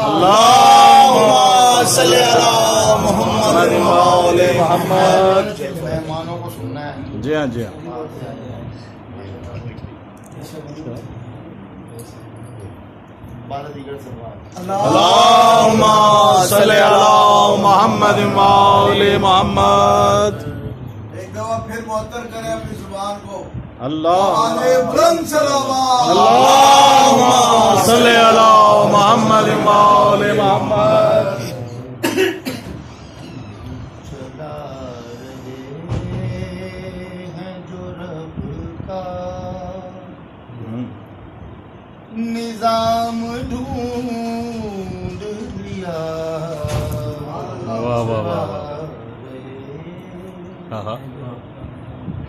अल्लाहुम्मा सल्ली अला मुहम्मद व आले मुहम्मद। मेहमानों को सुनना है। जी हाँ जी हाँ। अल्लाहुम्मा सल्ली अला मुहम्मद व आले मुहम्मद। एक दफा फिर मुअत्तर करें अपनी जुबान को। अल्लाह बुलंद सलावत। अल्लाहुम्मा सल्ली अला मुहम्मद व आले मुहम्मद। चला रहे हैं जो रब का निजाम ढूंढ लिया। वाह वाह वाह वाह।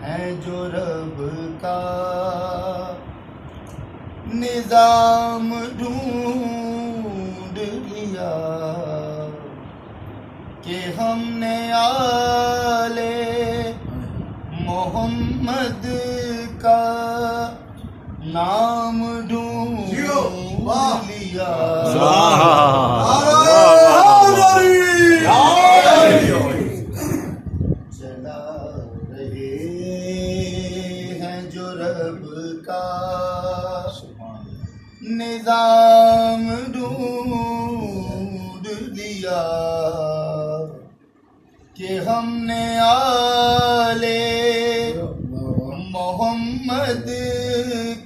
है जो रब का निजाम ढूंढ लिया कि हमने आले मोहम्मद का नाम ढूंढ लिया। चला रहे हैं जो रब का निजाम ढूंढ लिया कि हमने आले मोहम्मद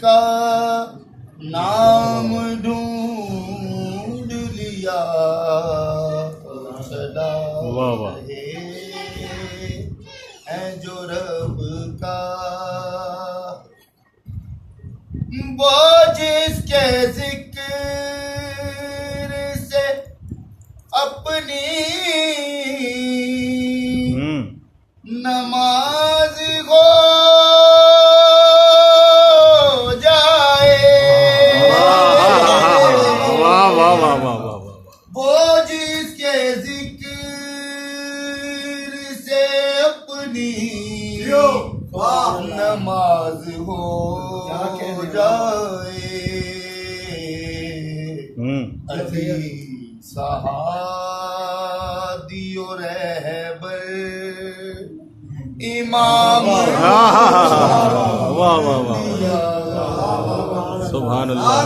का नाम ढूंढ लिया। चला वाह वाह। रहे हैं जो रब का वो जिसके जिक्र से अपनी नमाज हो जाए। वाह वाह वाह वाह वाह वाह। वो जिसके जिक्र से अपनी नमाज हो जाए। अली सहादियो रहबर इमाम। वाह वाह वाह। सुभान अल्लाह।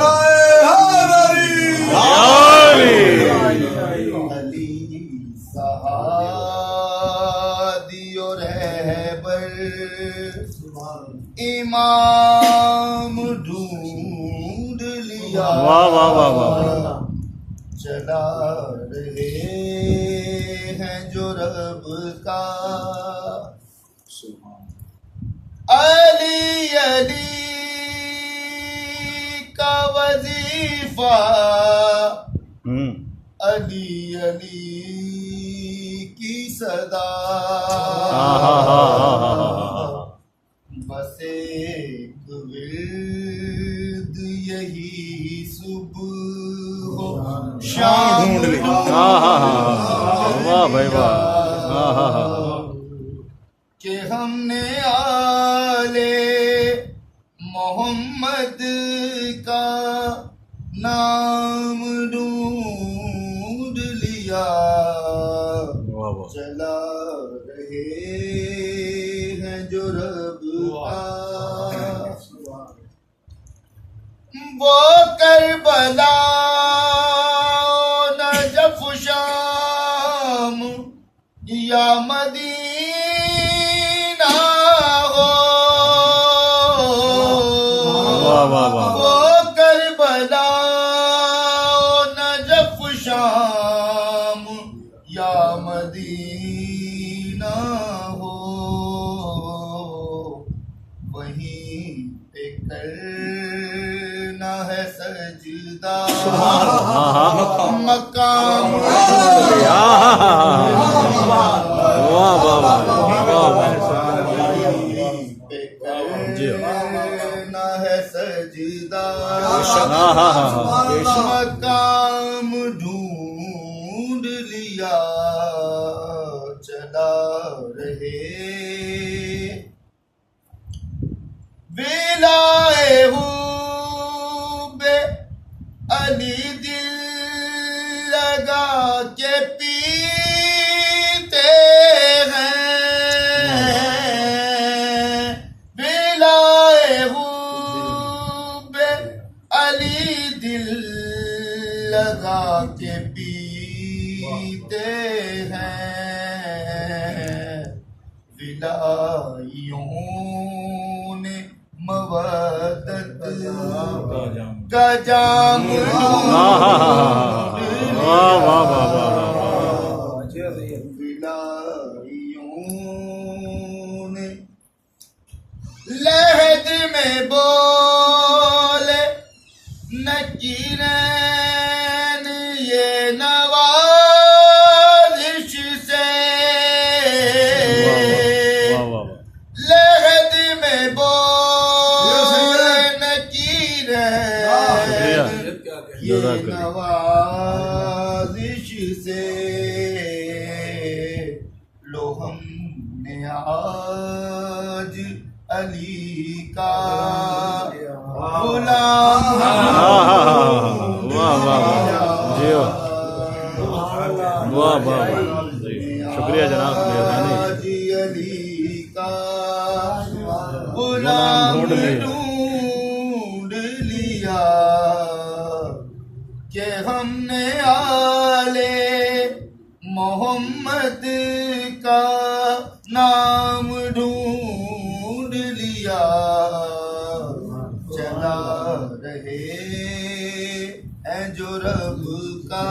अली सहादियो रहबर इमाम ढूंढ लिया। वाह वाह वाह वाह। चला रहे हैं जो रब का अली अली का वजीफा। अली अली की सदा बस एक विर्द यही सुबह हो शाम ढूंढ लिया। वाह भाई वाह। कि हमने आले मोहम्मद का नाम ढूंढ लिया। वाह वाह। चला रहे हैं जो रब का वो करबला नजफ शाम या मदीना हो। वाह वाह वाह। वो करबला नजफ शाम या मदीना हो। वहीं पे करना है सजदा मकाम। वाह वाह वाह। करना है सजदा बेशक। मकाम ढूंढ लिया। चला रहे विलाए हूँ बे अली दिल लगा के पीते हैं बिलाए हुब्बे अली दिल लगा के पीते हैं विलाइयों ने मवद्दत का जाम विलाइयों ने लहद में बोले नकीरैन ये नवाजिश से लहद में बोले नकीरैन ये नवाजिश से लो हमने आज अली का गुलाम शुक्रिया जनाब, मेहरबानी। अली का गुलाम ढूंढ लिया कि हमने आले मोहम्मद का नाम ढूंढ लिया चला रहे हैं जो रब का